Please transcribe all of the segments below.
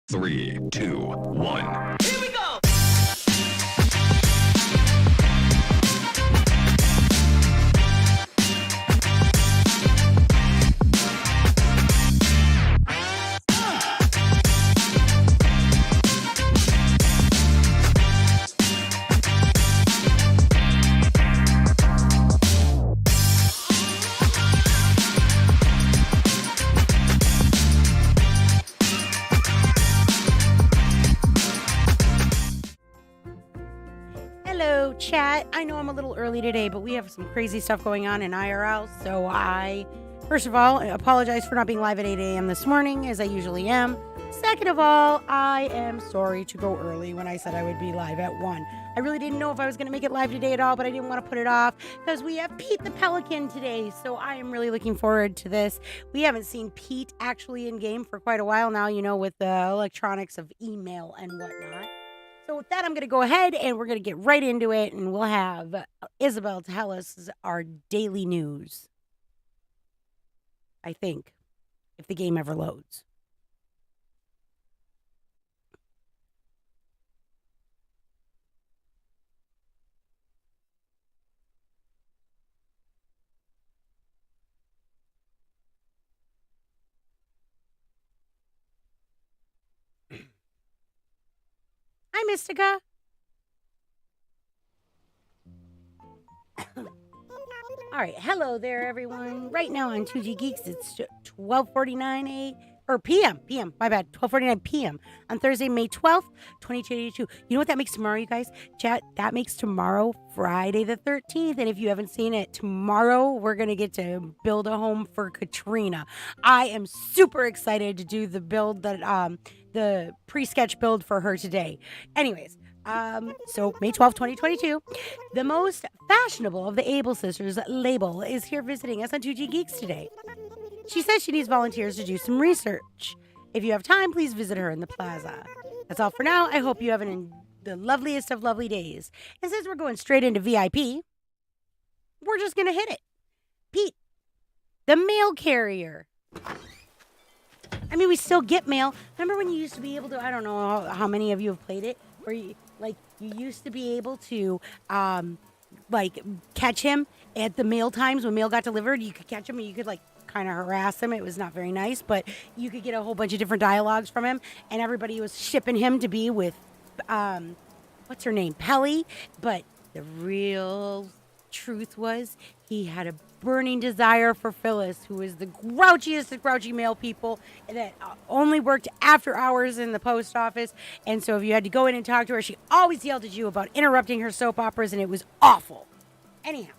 3, 2, 1. Here we go! Hello, chat. I know I'm a little early today, but we have some crazy stuff going on in IRL. So I, first of all, apologize for not being live at 8 a.m. this morning, as I usually am. Second of all, I am sorry to go early when I said I would be live at 1. I really didn't know if I was going to make it live today at all, but I didn't want to put it off because we have Pete the Pelican today. So I am really looking forward to this. We haven't seen Pete actually in game for quite a while now, you know, with the electronics of email and whatnot. So with that, I'm going to go ahead and we're going to get right into it, and we'll have Isabel tell us our daily news. I think, if the game ever loads. Hi, Mystica. All right, hello there, everyone. Right now on 2G Geeks, it's 12:49 p.m. My bad, 12:49 p.m. on Thursday, May 12th, 2022. You know what that makes tomorrow, you guys? Chat, that makes tomorrow Friday the 13th. And if you haven't seen it, tomorrow we're going to get to build a home for Katrina. I am super excited to do the build that, the pre-sketch build for her today. Anyways, so May 12th, 2022, the most fashionable of the Able Sisters, Label, is here visiting us on 2G Geeks today. She says she needs volunteers to do some research. If you have time, please visit her in the plaza. That's all for now. I hope you have the loveliest of lovely days. And since we're going straight into VIP, we're just going to hit it. Pete, the mail carrier. I mean, we still get mail. Remember when you used to be able to, I don't know how many of you have played it, where you used to be able to, catch him at the mail times when mail got delivered. You could catch him and you could, kind of harass him. It was not very nice, but you could get a whole bunch of different dialogues from him, and everybody was shipping him to be with, what's her name? Pelly. But the real truth was he had a burning desire for Phyllis, who is the grouchiest of grouchy male people that only worked after hours in the post office. And so if you had to go in and talk to her, she always yelled at you about interrupting her soap operas, and it was awful. Anyhow,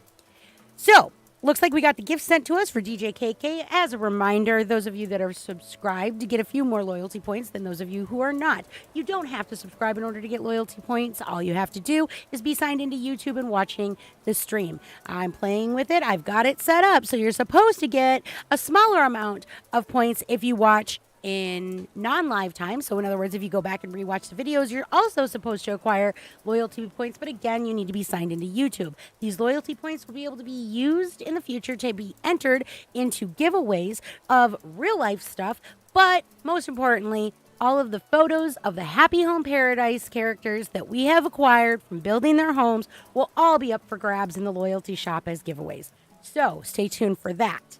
so looks like we got the gift sent to us for DJ KK. As a reminder, those of you that are subscribed to get a few more loyalty points than those of you who are not. You don't have to subscribe in order to get loyalty points. All you have to do is be signed into YouTube and watching the stream. I'm playing with it. I've got it set up. So you're supposed to get a smaller amount of points if you watch in non-live time. So in other words, if you go back and rewatch the videos, you're also supposed to acquire loyalty points. But again, you need to be signed into YouTube. These loyalty points will be able to be used in the future to be entered into giveaways of real life stuff. But most importantly, all of the photos of the Happy Home Paradise characters that we have acquired from building their homes will all be up for grabs in the loyalty shop as giveaways. So stay tuned for that.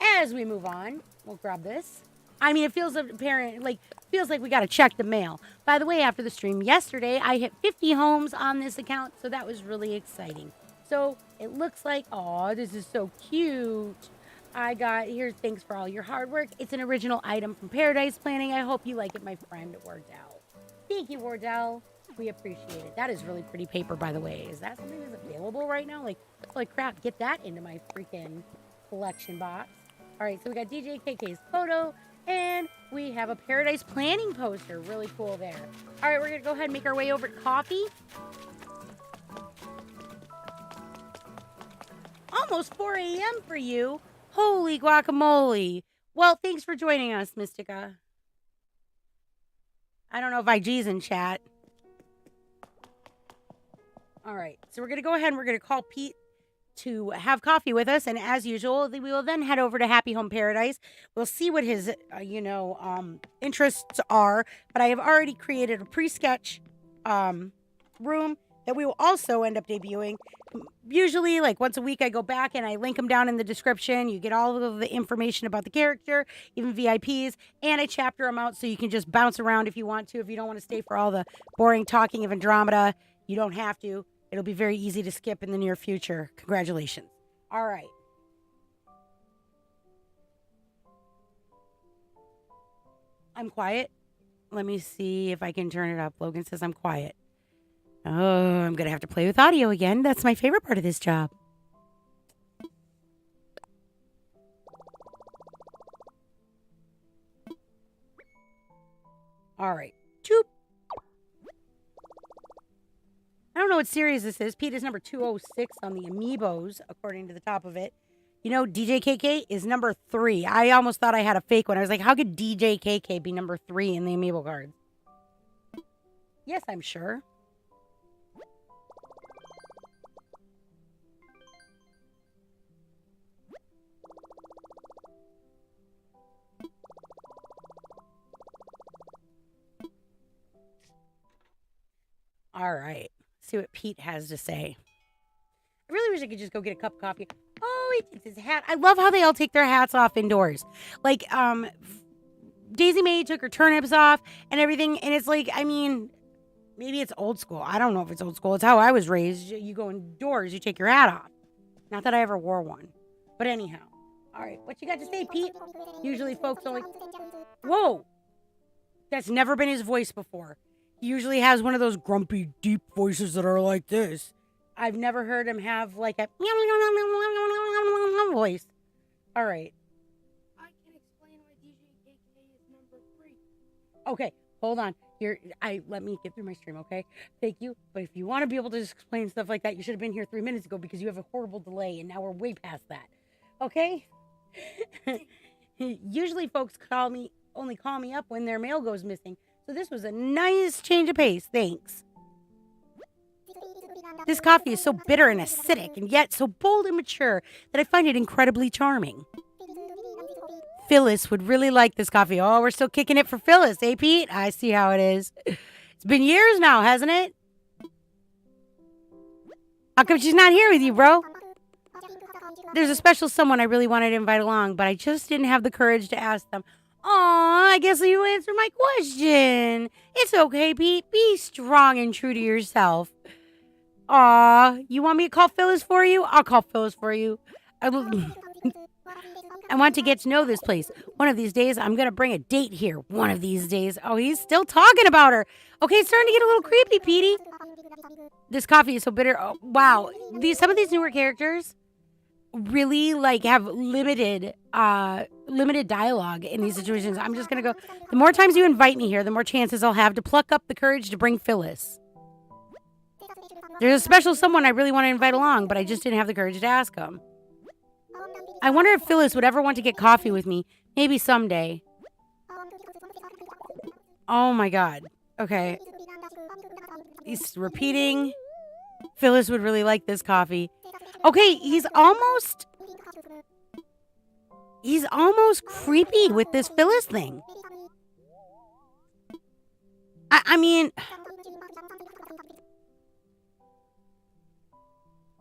As we move on, we'll grab this. I mean, it feels like we got to check the mail. By the way, after the stream yesterday, I hit 50 homes on this account, so that was really exciting. So it looks like, oh, this is so cute. I got here. Thanks for all your hard work. It's an original item from Paradise Planning. I hope you like it, my friend Wardell. Thank you, Wardell. We appreciate it. That is really pretty paper, by the way. Is that something that's available right now? Holy crap, get that into my freaking collection box. All right, so we got DJ KK's photo. And we have a Paradise Planning poster. Really cool there. All right, we're going to go ahead and make our way over to coffee. Almost 4 a.m. for you. Holy guacamole. Well, thanks for joining us, Mystica. I don't know if IG's in chat. All right, so we're going to go ahead and we're going to call Pete to have coffee with us. And as usual, we will then head over to Happy Home Paradise. We'll see what his, interests are. But I have already created a pre-sketch room that we will also end up debuting. Usually, like once a week, I go back and I link them down in the description. You get all of the information about the character, even VIPs, and I chapter them out so you can just bounce around if you want to. If you don't want to stay for all the boring talking of Andromeda, you don't have to. It'll be very easy to skip in the near future. Congratulations. All right. I'm quiet. Let me see if I can turn it up. Logan says I'm quiet. Oh, I'm going to have to play with audio again. That's my favorite part of this job. All right. Choop. I don't know what series this is. Pete is number 206 on the Amiibos, according to the top of it. You know, DJ KK is number 3. I almost thought I had a fake one. I was like, how could DJ KK be number 3 in the Amiibo cards? Yes, I'm sure. All right. See what Pete has to say. I really wish I could just go get a cup of coffee. Oh, he takes his hat. I love how they all take their hats off indoors. Like, Daisy Mae took her turnips off and everything. And it's like, I mean, maybe it's old school. I don't know if it's old school. It's how I was raised. You go indoors, you take your hat off. Not that I ever wore one. But anyhow. All right. What you got to say, Pete? Usually folks only... Whoa. That's never been his voice before. He usually has one of those grumpy, deep voices that are like this. I've never heard him have like a voice. All right. I can explain why DJ KK is number 3. Okay, hold on. Let me get through my stream, okay? Thank you. But if you want to be able to explain stuff like that, you should have been here 3 minutes ago because you have a horrible delay, and now we're way past that. Okay? Usually folks only call me up when their mail goes missing. So this was a nice change of pace. Thanks. This coffee is so bitter and acidic, and yet so bold and mature that I find it incredibly charming. Phyllis would really like this coffee. Oh, we're still kicking it for Phyllis, eh, Pete? I see how it is. It's been years now, hasn't it? How come she's not here with you, bro? There's a special someone I really wanted to invite along, but I just didn't have the courage to ask them. Aw, I guess you answered my question. It's okay, Pete. Be strong and true to yourself. Aw, you want me to call Phyllis for you? I'll call Phyllis for you. I want to get to know this place. One of these days, I'm going to bring a date here. One of these days. Oh, he's still talking about her. Okay, it's starting to get a little creepy, Petey. This coffee is so bitter. Oh, wow. Some of these newer characters really like have limited dialogue in these situations. I'm just gonna go. The more times you invite me here, the more chances I'll have to pluck up the courage to bring Phyllis. There's a special someone I really want to invite along, but I just didn't have the courage to ask him. I wonder if Phyllis would ever want to get coffee with me. Maybe someday. Oh my god. Okay. He's repeating. Phyllis would really like this coffee. Okay, he's almost creepy with this Phyllis thing. I mean,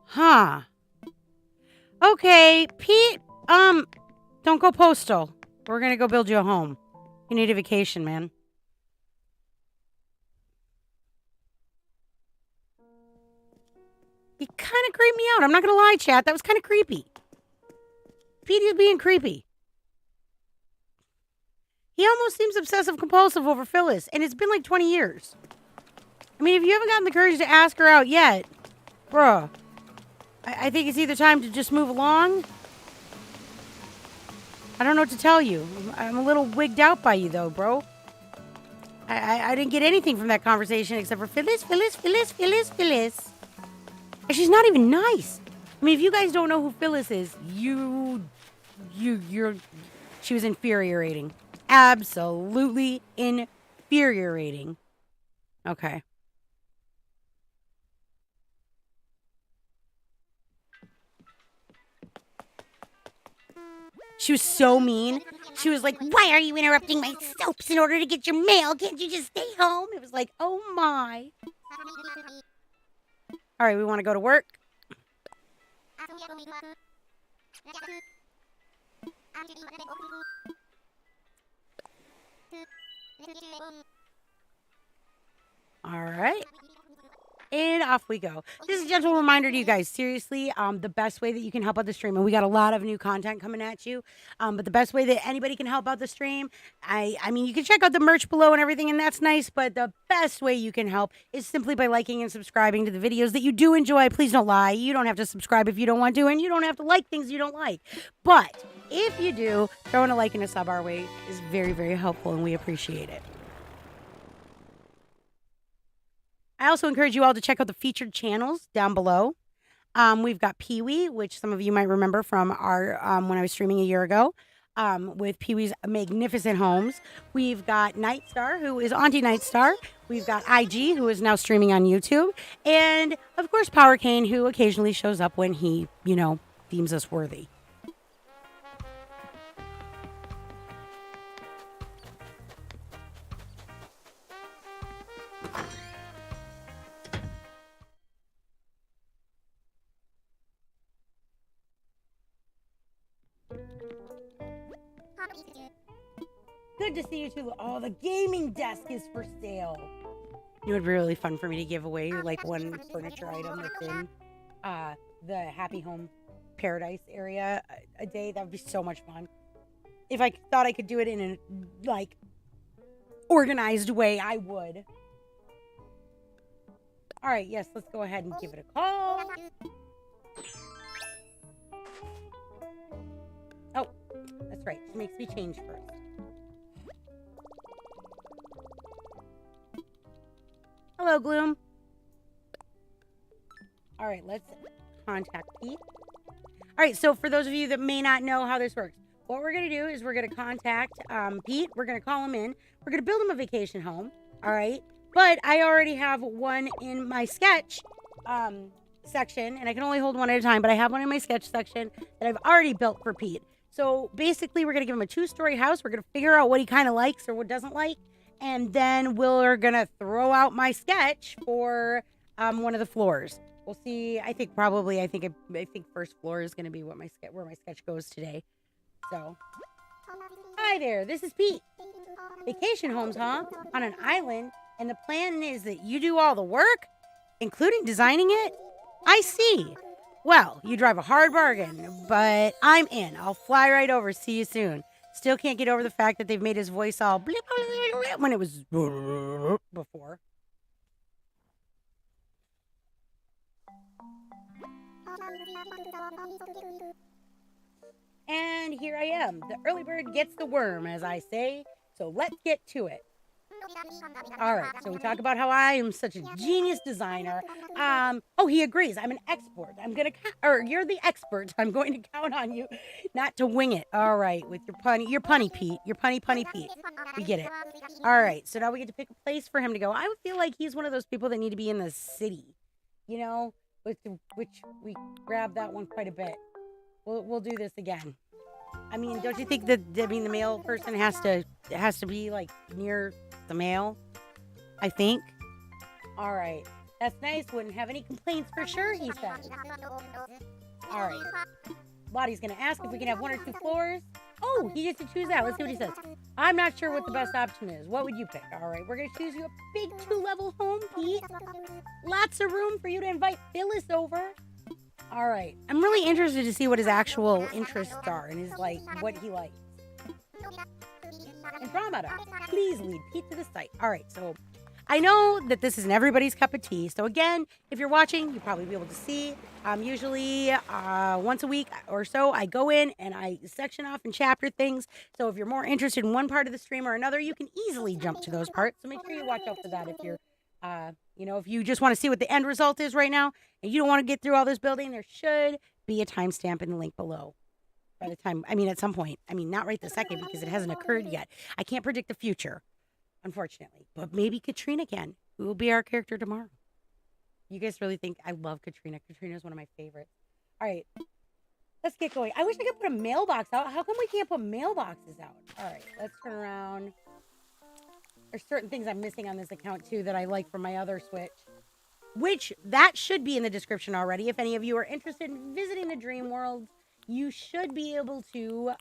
huh. Okay, Pete, don't go postal. We're gonna go build you a home. You need a vacation, man. He kind of creeped me out. I'm not going to lie, chat. That was kind of creepy. Pete is being creepy. He almost seems obsessive-compulsive over Phyllis, and it's been like 20 years. I mean, if you haven't gotten the courage to ask her out yet, bruh, I think it's either time to just move along. I don't know what to tell you. I'm a little wigged out by you, though, bro. I didn't get anything from that conversation except for Phyllis. And she's not even nice. I mean, if you guys don't know who Phyllis is, she was infuriating. Absolutely infuriating. Okay. She was so mean. She was like, "Why are you interrupting my soaps in order to get your mail? Can't you just stay home?" It was like, oh my. All right, we want to go to work. All right. And off we go. Just a gentle reminder to you guys, seriously, the best way that you can help out the stream, and we got a lot of new content coming at you, but the best way that anybody can help out the stream, I mean, you can check out the merch below and everything, and that's nice, but the best way you can help is simply by liking and subscribing to the videos that you do enjoy. Please don't lie. You don't have to subscribe if you don't want to, and you don't have to like things you don't like. But if you do, throwing a like and a sub our way is very, very helpful, and we appreciate it. I also encourage you all to check out the featured channels down below. We've got Pee-wee, which some of you might remember from our when I was streaming a year ago with Pee-wee's Magnificent Homes. We've got Nightstar, who is Auntie Nightstar. We've got IG, who is now streaming on YouTube. And, of course, Power Kane, who occasionally shows up when he, deems us worthy. Good to see you too. Oh, the gaming desk is for sale. It would be really fun for me to give away like one furniture item that's in the Happy Home Paradise area a day. That would be so much fun. If I thought I could do it in a like organized way, I would. All right, yes, let's go ahead and give it a call. Oh, that's right. She makes me change first. Hello, Gloom. All right, let's contact Pete. All right, so for those of you that may not know how this works, what we're going to do is we're going to contact Pete. We're going to call him in. We're going to build him a vacation home, all right? But I already have one in my sketch section, and I can only hold one at a time, but I have one in my sketch section that I've already built for Pete. So basically, we're going to give him a 2-story house. We're going to figure out what he kind of likes or what doesn't like. And then we're going to throw out my sketch for one of the floors. We'll see. I think first floor is going to be where my sketch goes today. So, hi there. This is Pete. Vacation homes, huh? On an island. And the plan is that you do all the work, including designing it? I see. Well, you drive a hard bargain, but I'm in. I'll fly right over. See you soon. Still can't get over the fact that they've made his voice all blip when it was before. And here I am. The early bird gets the worm, as I say. So let's get to it. All right, so we talk about how I am such a genius designer. Oh, he agrees. I'm an expert. You're the expert. I'm going to count on you not to wing it. All right, with your punny Pete. Your punny Pete. We get it. All right, so now we get to pick a place for him to go. I would feel like he's one of those people that need to be in the city, which we grab that one quite a bit. We'll do this again. I mean, don't you think that the male person has to be like near the male? I think. All right. That's nice. Wouldn't have any complaints for sure, he says. All right. Lottie's going to ask if we can have 1 or 2 floors. Oh, he gets to choose that. Let's see what he says. I'm not sure what the best option is. What would you pick? All right. We're going to choose you a big 2-level home, Pete. Lots of room for you to invite Phyllis over. All right. I'm really interested to see what his actual interests are and what he likes. Andromeda, please lead Pete to the site. All right, so I know that this isn't everybody's cup of tea. So again, if you're watching, you'll probably be able to see. Usually once a week or so, I go in and I section off and chapter things. So if you're more interested in one part of the stream or another, you can easily jump to those parts. So make sure you watch out for that if you're if you just want to see what the end result is right now and you don't want to get through all this building, there should be a timestamp in the link below. By the time, at some point, not right this second because it hasn't occurred yet. I can't predict the future, unfortunately, but maybe Katrina can, who will be our character tomorrow. You guys really think I love Katrina? Katrina is one of my favorites. All right, Let's get going. I wish I could put a mailbox out. How come we can't put mailboxes out? All right, let's turn around. There's certain things I'm missing on this account, too, that I like from my other Switch. Which, that should be in the description already. If any of you are interested in visiting the Dream World, you should be able to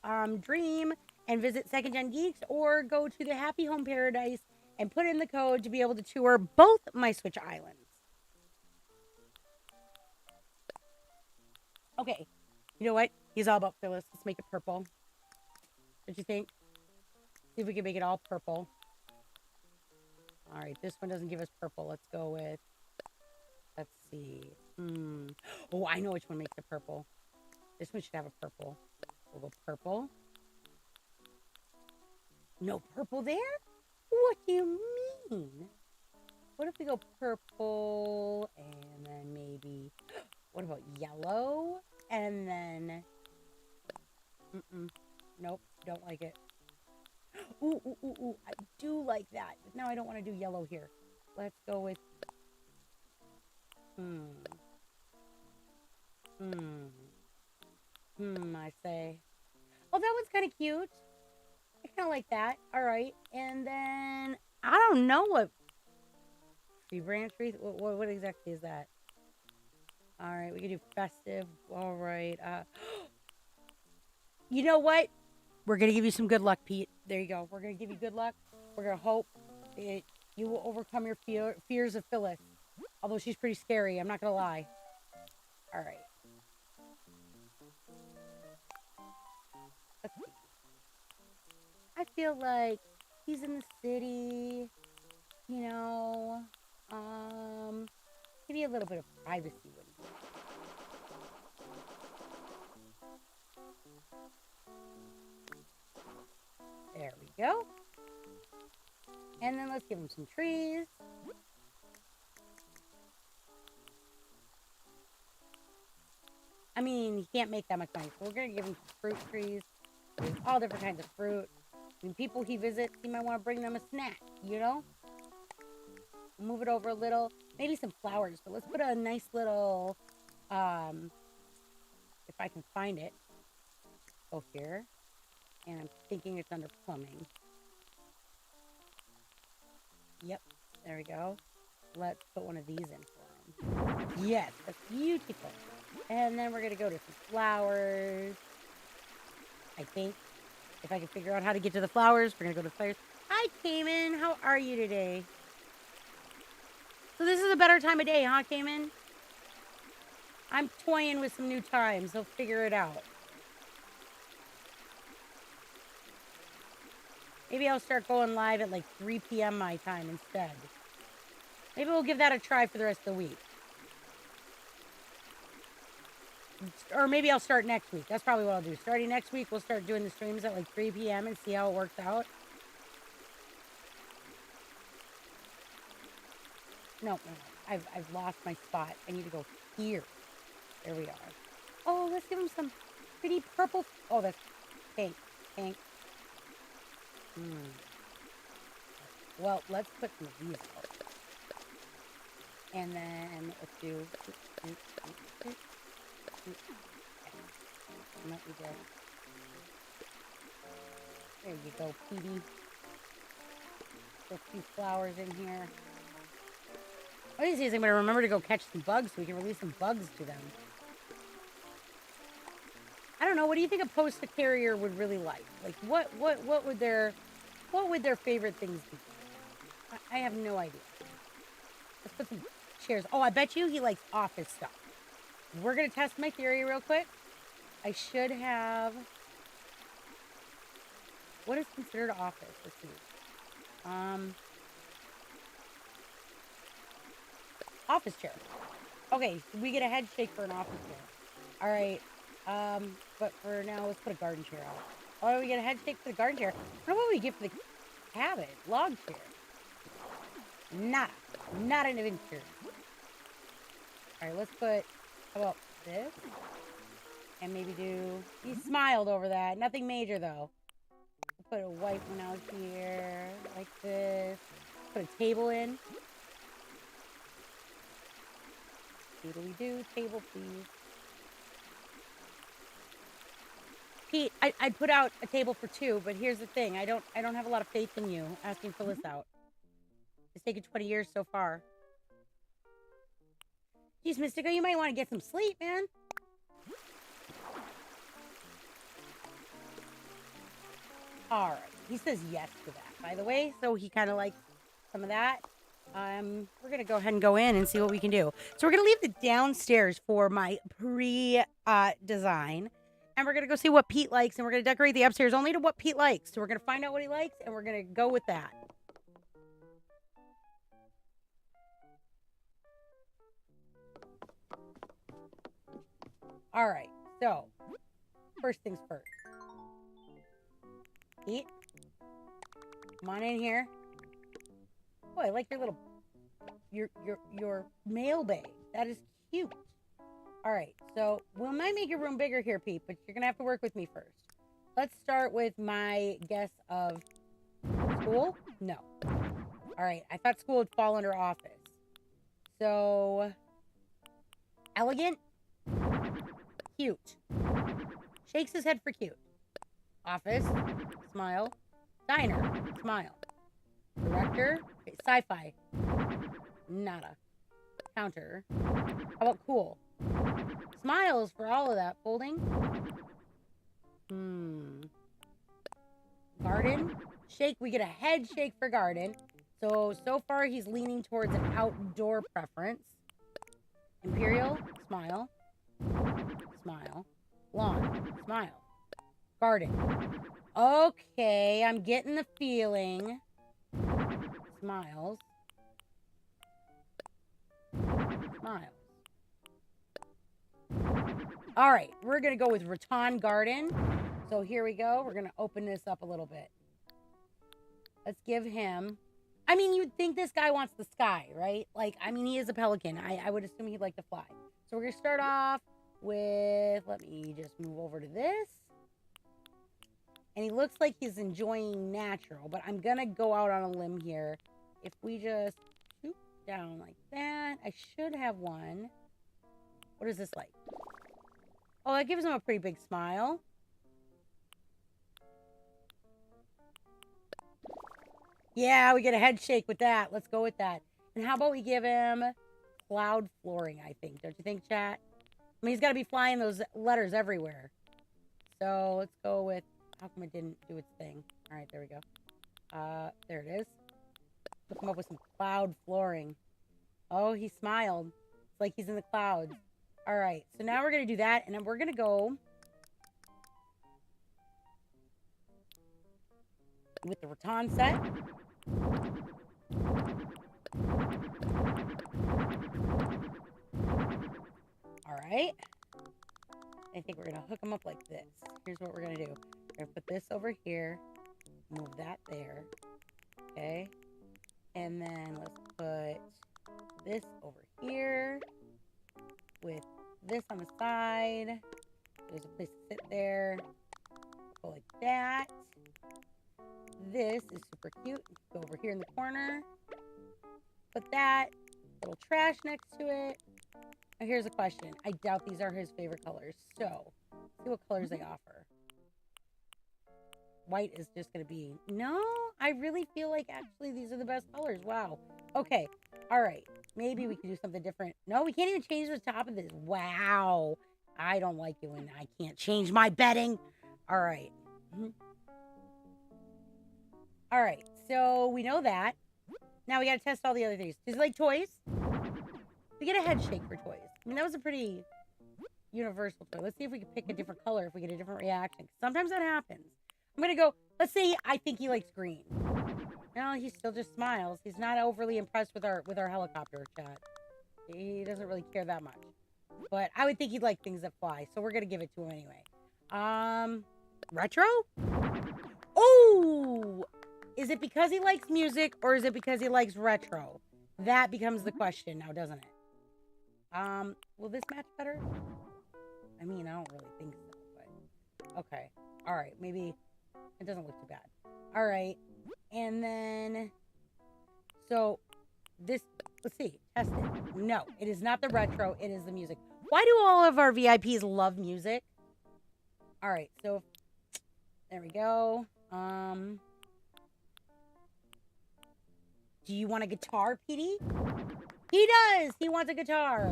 dream and visit Second Gen Geeks or go to the Happy Home Paradise and put in the code to be able to tour both my Switch islands. Okay, you know what? He's all about Phyllis. Let's make it purple. What do you think? See if we can make it all purple. All right, this one doesn't give us purple. Let's go with, let's see. Oh, I know which one makes it purple. This one should have a purple. We'll go purple. No purple there? What do you mean? What if we go purple and then maybe, what about yellow? And then, nope, don't like it. Ooh, I do like that. But now I don't want to do yellow here. Let's go with, I say. Oh, that one's kind of cute. I kind of like that. All right. And then, I don't know what tree branch wreath. What exactly is that? All right. We can do festive. All right. You know what? We're going to give you some good luck, Pete. There you go. We're going to give you good luck. We're going to hope that you will overcome your fears of Phyllis. Although she's pretty scary. I'm not going to lie. All right. Let's see. I feel like he's in the city, you know, maybe a little bit of privacy wouldn't hurt. There we go. And then let's give him some trees. I mean, he can't make that much money, so we're going to give him some fruit trees. There's all different kinds of fruit. And people he visits, he might want to bring them a snack, you know? Move it over a little. Maybe some flowers, but let's put a nice little, if I can find it. Go here. And I'm thinking it's under plumbing. Yep, there we go. Let's put one of these in for him. Yes, that's beautiful. And then we're going to go to some flowers. I think. If I can figure out how to get to the flowers, we're going to go to the flowers. Hi, Cayman. How are you today? So this is a better time of day, huh, Cayman? I'm toying with some new times. So figure it out. Maybe I'll start going live at like 3 p.m. my time instead. Maybe we'll give that a try for the rest of the week. Or maybe I'll start next week. That's probably what I'll do. Starting next week, we'll start doing the streams at like 3 p.m. and see how it works out. No. I've lost my spot. I need to go here. There we are. Oh, let's give him some pretty purple. Oh, that's pink. Well, let's put some of these out. And then let's do. There you go, Petey. Put a few flowers in here. What is I'm going to remember to go catch some bugs so we can release some bugs to them. I don't know. What do you think a postal carrier would really like? Like, what would their favorite things be? I have no idea. Let's put some chairs. Oh, I bet you he likes office stuff. We're going to test my theory real quick. I should have... What is considered office? Let's see. Office chair. Okay, so we get a head shake for an office chair. All right. But for now, let's put a garden chair out. Oh, we get a head shake for the garden chair. I don't know what we get for the cabin. Log chair. Not an adventure. All right, let's put... How about this? And maybe do... He smiled over that. Nothing major, though. Put a white one out here. Like this. Put a table in. Doodly-doo. Table, please. Pete, I'd put out a table for 2, but here's the thing. I don't have a lot of faith in you asking to fill this out. It's taken 20 years so far. Geez, Mystico, you might want to get some sleep, man. All right. He says yes to that, by the way. So he kind of likes some of that. We're going to go ahead and go in and see what we can do. So we're going to leave the downstairs for my pre-design. And we're going to go see what Pete likes. And we're going to decorate the upstairs only to what Pete likes. So we're going to find out what he likes. And we're going to go with that. All right. So, first things first. Pete, come on in here. Oh, I like your little, your mailbag. That is cute. All right, so we might make your room bigger here, Pete, but you're gonna have to work with me first. Let's start with my guess of school. No. All right, I thought school would fall under office. So, elegant, cute. Shakes his head for cute. Office, smile. Diner, smile. Director, sci-fi, nada. Counter, how about cool? Smiles for all of that. Folding. Garden, shake. We get a head shake for garden. So far he's leaning towards an outdoor preference. Imperial, smile. Smile. Lawn, smile. Garden. Okay, I'm getting the feeling. Smiles. Smiles. All right, we're going to go with Rattan Garden. So here we go. We're going to open this up a little bit. Let's give him... I mean, you'd think this guy wants the sky, right? Like, I mean, he is a pelican. I would assume he'd like to fly. So we're going to start off with... Let me just move over to this. And he looks like he's enjoying natural, but I'm going to go out on a limb here. If we just shoot down like that, I should have one. What is this like? Oh, that gives him a pretty big smile. Yeah, we get a head shake with that. Let's go with that. And how about we give him cloud flooring, I think. Don't you think, chat? I mean, he's got to be flying those letters everywhere. So let's go with... How come it didn't do its thing? All right, there we go. There it is. Let's come up with some cloud flooring. Oh, he smiled. It's like he's in the clouds. All right, so now we're going to do that, and then we're going to go with the rattan set. All right. I think we're going to hook them up like this. Here's what we're going to do. We're going to put this over here. Move that there. Okay. And then let's put this over here. With this on the side. There's a place to sit there. Go like that. This is super cute. Go over here in the corner. Put that. Little trash next to it. Now here's a question. I doubt these are his favorite colors. So, let's see what colors they offer. White is just going to be... No, I really feel like actually these are the best colors. Wow. Okay. All right. Maybe we can do something different. No, we can't even change the top of this. Wow. I don't like it when I can't change my bedding. All right. All right. So we know that. Now we got to test all the other things. Does he like toys? We get a head shake for toys. I mean, that was a pretty universal toy. Let's see if we can pick a different color, if we get a different reaction. Sometimes that happens. I'm going to go, let's say I think he likes green. No, he still just smiles. He's not overly impressed with our helicopter chat. He doesn't really care that much. But I would think he'd like things that fly, so we're going to give it to him anyway. Retro? Oh! Is it because he likes music, or is it because he likes retro? That becomes the question now, doesn't it? Will this match better? I mean, I don't really think so, but... Okay. All right, maybe... It doesn't look too bad. All right. And then... So, this... Let's see. Test it. No, it is not the retro. It is the music. Why do all of our VIPs love music? All right, so There we go. Do you want a guitar, Petey? He does! He wants a guitar.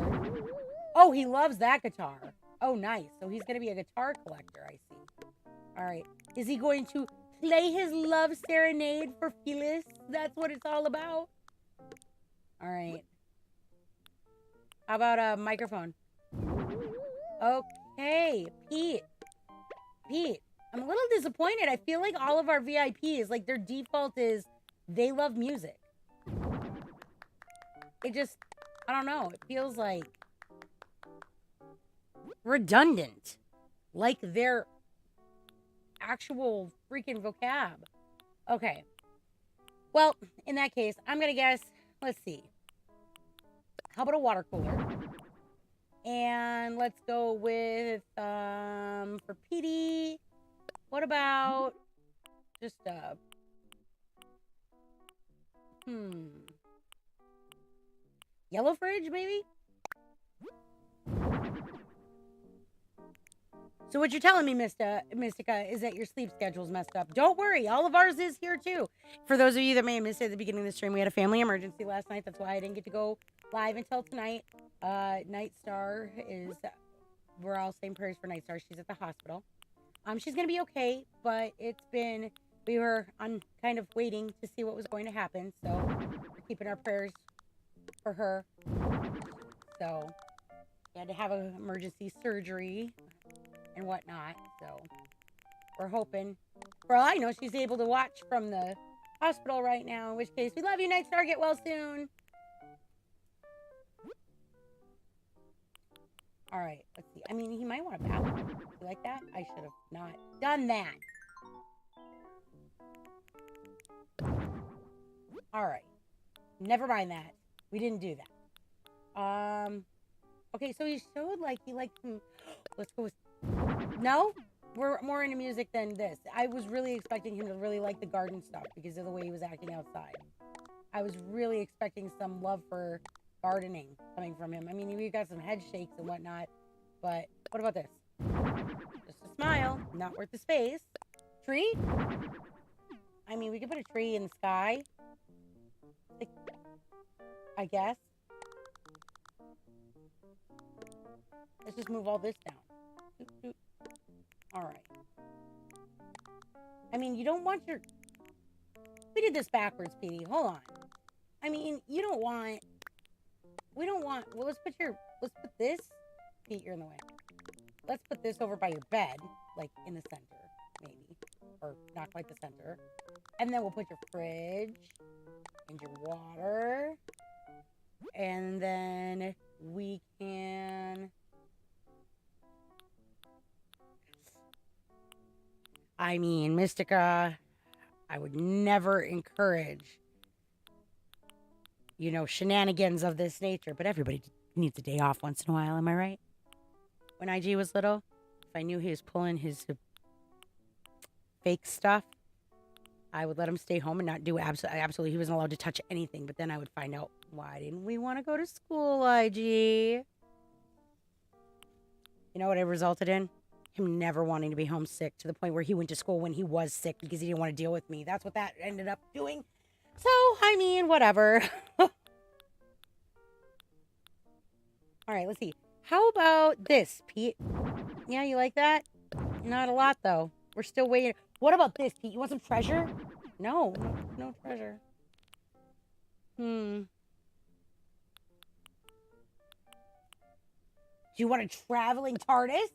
Oh, he loves that guitar. Oh, nice. So he's going to be a guitar collector, I see. All right. Is he going to play his love serenade for Phyllis? That's what it's all about. All right. How about a microphone? Okay, Pete. Pete, I'm a little disappointed. I feel like all of our VIPs, like their default is they love music. It just, I don't know. It feels like redundant. Like their actual freaking vocab. Okay. Well, in that case, I'm going to guess, let's see. How about a water cooler? And let's go with, for Petey, what about just yellow fridge, maybe? So what you're telling me, Mystica, is that your sleep schedule's messed up. Don't worry, all of ours is here too. For those of you that may have missed it at the beginning of the stream, we had a family emergency last night. That's why I didn't get to go live until tonight. Night Star is, we're all saying prayers for Night Star. She's at the hospital. She's going to be okay, but we were on kind of waiting to see what was going to happen. So we're keeping our prayers for her. So we had to have an emergency surgery and whatnot. So we're hoping, for all I know, she's able to watch from the hospital right now. In which case, we love you, Night Star. Get well soon. All right, let's see. I mean, he might want a bath. You like that? I should have not done that. All right. Never mind that. We didn't do that. Okay, so he showed like he liked some... Let's go with... No? We're more into music than this. I was really expecting him to really like the garden stuff because of the way he was acting outside. I was really expecting some love for gardening coming from him. I mean, we got some head shakes and whatnot, but what about this? Just a smile, not worth the space. Tree? I mean, we could put a tree in the sky. Like, I guess. Let's just move all this down. Doop, doop. All right. I mean, you don't want your... We did this backwards, Petey. Hold on. I mean, you don't want... We don't want... Well, let's put this... Pete, you're in the way. Let's put this over by your bed, like in the center, maybe. Or not quite the center. And then we'll put your fridge and your water. And then we can... I mean, Mystica, I would never encourage, you know, shenanigans of this nature, but everybody needs a day off once in a while, am I right? When IG was little, if I knew he was pulling his fake stuff, I would let him stay home and not do absolutely, he wasn't allowed to touch anything, but then I would find out, why didn't we want to go to school, IG? You know what it resulted in? Him never wanting to be homesick to the point where he went to school when he was sick because he didn't want to deal with me. That's what that ended up doing. So, I mean, whatever. All right, let's see. How about this, Pete? Yeah, you like that? Not a lot, though. We're still waiting. What about this, Pete? You want some treasure? No treasure. Do you want a traveling TARDIS?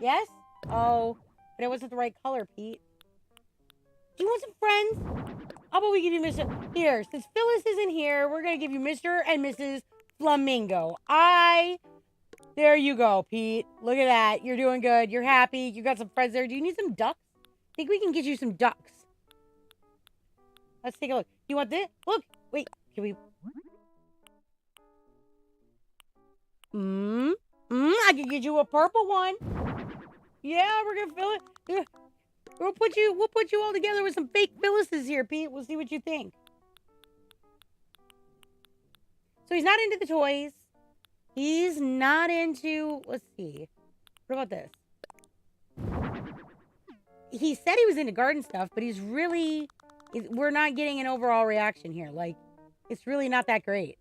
Yes? Oh, but it wasn't the right color, Pete. Do you want some friends? How about we give you Mr. Here, since Phyllis isn't here, we're going to give you Mr. and Mrs. Flamingo. There you go, Pete. Look at that. You're doing good. You're happy. You got some friends there. Do you need some ducks? I think we can get you some ducks. Let's take a look. You want this? Look. Wait. Can we... I can get you a purple one. Yeah, we're gonna fill it. Yeah. We'll put you all together with some fake Phyllises here, Pete. We'll see what you think. So he's not into the toys. He's not into, let's see. What about this? he said he was into garden stuff, but he's really, we're not getting an overall reaction here. Like, it's really not that great.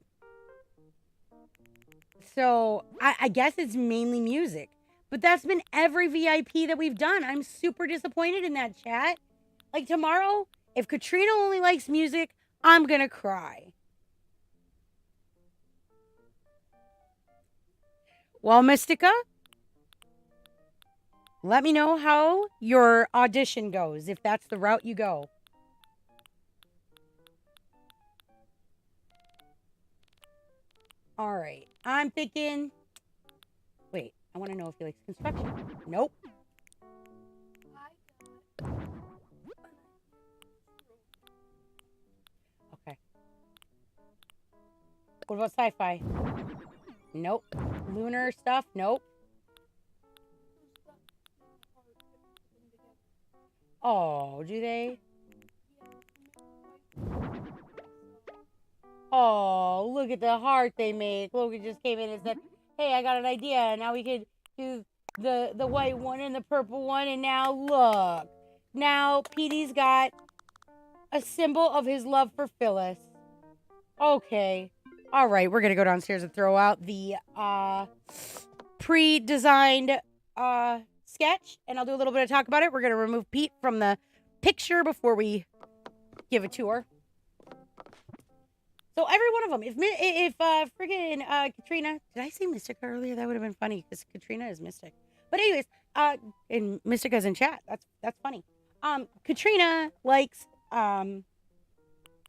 So I guess it's mainly music, but that's been every VIP that we've done. I'm super disappointed in that, chat. Like, tomorrow, if Katrina only likes music, I'm gonna cry. Well, Mystica, let me know how your audition goes, if that's the route you go. All right. I'm thinking. Wait, I want to know if he likes construction. Nope. Okay. What about sci-fi? Nope. Lunar stuff? Nope. Oh, do they? Oh, look at the heart they make. Logan just came in and said, "Hey, I got an idea. Now we could do the white one and the purple one, and now look. Now Petey's got a symbol of his love for Phyllis." Okay. All right, we're gonna go downstairs and throw out the pre-designed sketch, and I'll do a little bit of talk about it. We're gonna remove Pete from the picture before we give a tour. So every one of them. If friggin' Katrina, did I say Mystica earlier? That would have been funny because Katrina is Mystic. But anyways, and Mystica's in chat. That's funny. Katrina likes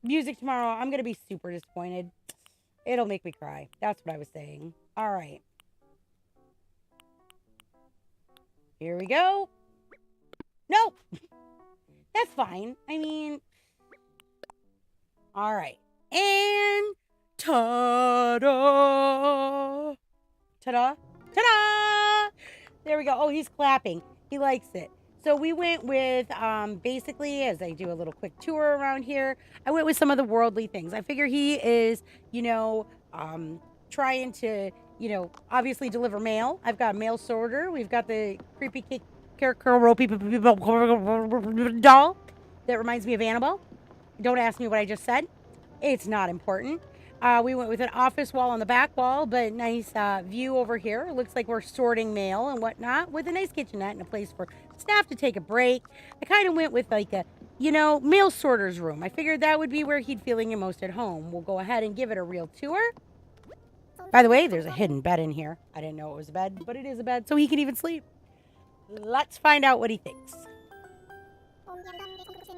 music tomorrow. I'm gonna be super disappointed. It'll make me cry. That's what I was saying. All right. Here we go. Nope. That's fine. I mean, all right. And ta-da! Ta-da! Ta-da! There we go. Oh, he's clapping. He likes it. So we went with, basically, as I do a little quick tour around here, I went with some of the worldly things. I figure he is, trying to, obviously deliver mail. I've got a mail sorter. We've got the creepy cake character ropey doll that reminds me of Annabelle. Don't ask me what I just said. It's not important. We went with an office wall on the back wall, but nice view over here. It looks like we're sorting mail and whatnot with a nice kitchenette and a place for staff to take a break. I kind of went with like a, mail sorter's room. I figured that would be where he'd feeling the most at home. We'll go ahead and give it a real tour. By the way, there's a hidden bed in here. I didn't know it was a bed, but it is a bed, so he can even sleep. Let's find out what he thinks.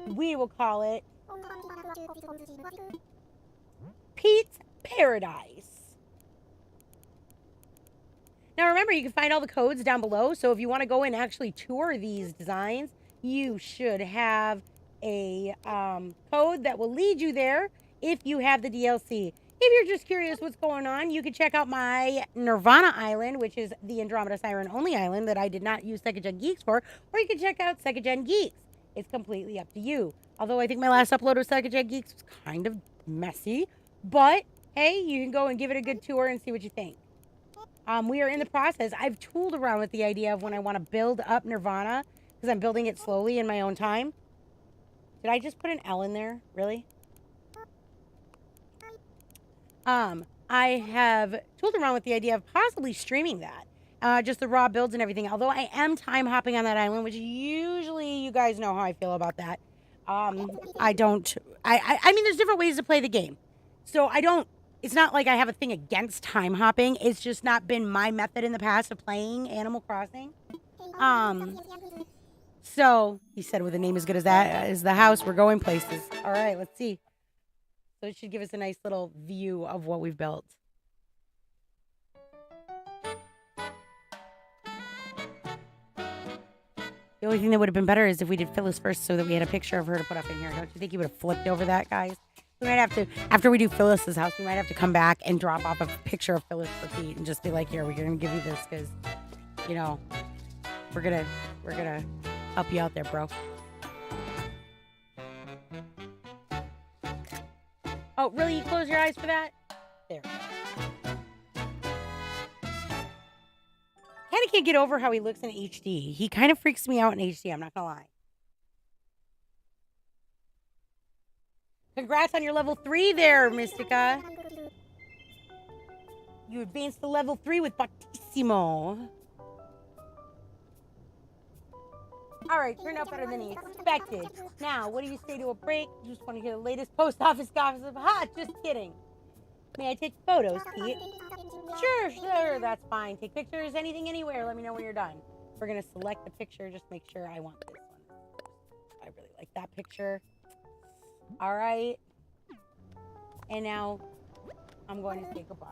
We will call it Pete's Paradise. Now remember, you can find all the codes down below, so if you want to go and actually tour these designs, you should have a code that will lead you there if you have the DLC. If you're just curious what's going on, you can check out my Nirvana Island, which is the Andromeda Siren only island that I did not use 2nd Gen Geeks for, or you can check out 2nd Gen Geeks. It's completely up to you. Although I think my last upload of 2nd Gen Geeks was kind of messy, but hey, you can go and give it a good tour and see what you think. We are in the process. I've tooled around with the idea of when I want to build up Nirvana, because I'm building it slowly in my own time. Did I just put an L in there? Really? I have tooled around with the idea of possibly streaming that. Just the raw builds and everything. Although I am time hopping on that island, which usually you guys know how I feel about that. I mean, there's different ways to play the game. So it's not like I have a thing against time hopping. It's just not been my method in the past of playing Animal Crossing. So he said with a name as good as that is the house, we're going places. All right, let's see. So it should give us a nice little view of what we've built. The only thing that would have been better is if we did Phyllis first so that we had a picture of her to put up in here. Don't you think you would have flipped over that, guys? We might have to, after we do Phyllis's house, we might have to come back and drop off a picture of Phyllis for Pete and just be like, here, we're going to give you this because, we're going to help you out there, bro. Oh, really? You close your eyes for that? There. Kind of can't get over how he looks in HD. He kind of freaks me out in HD, I'm not going to lie. Congrats on your level 3 there, Mystica. You advanced to level 3 with Battissimo. All right, turned out better than he expected. Now, what do you say to a break? Just want to hear the latest post office gossip. Ha, just kidding. May I take photos, Pete? Sure, that's fine. Take pictures, anything, anywhere. Let me know when you're done. We're going to select the picture. Just make sure I want this one. I really like that picture. All right. And now I'm going to say goodbye.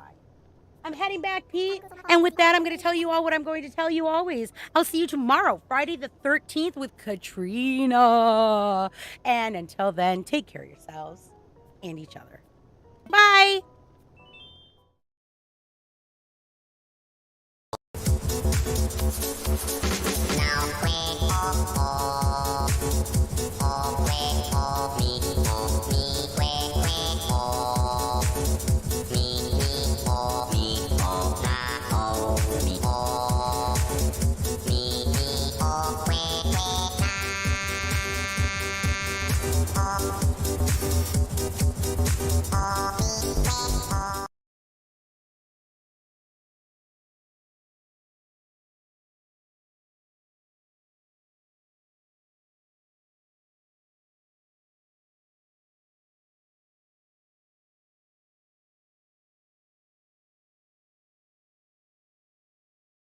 I'm heading back, Pete. And with that, I'm going to tell you all what I'm going to tell you always. I'll see you tomorrow, Friday the 13th with Katrina. And until then, take care of yourselves and each other. Bye. Oh.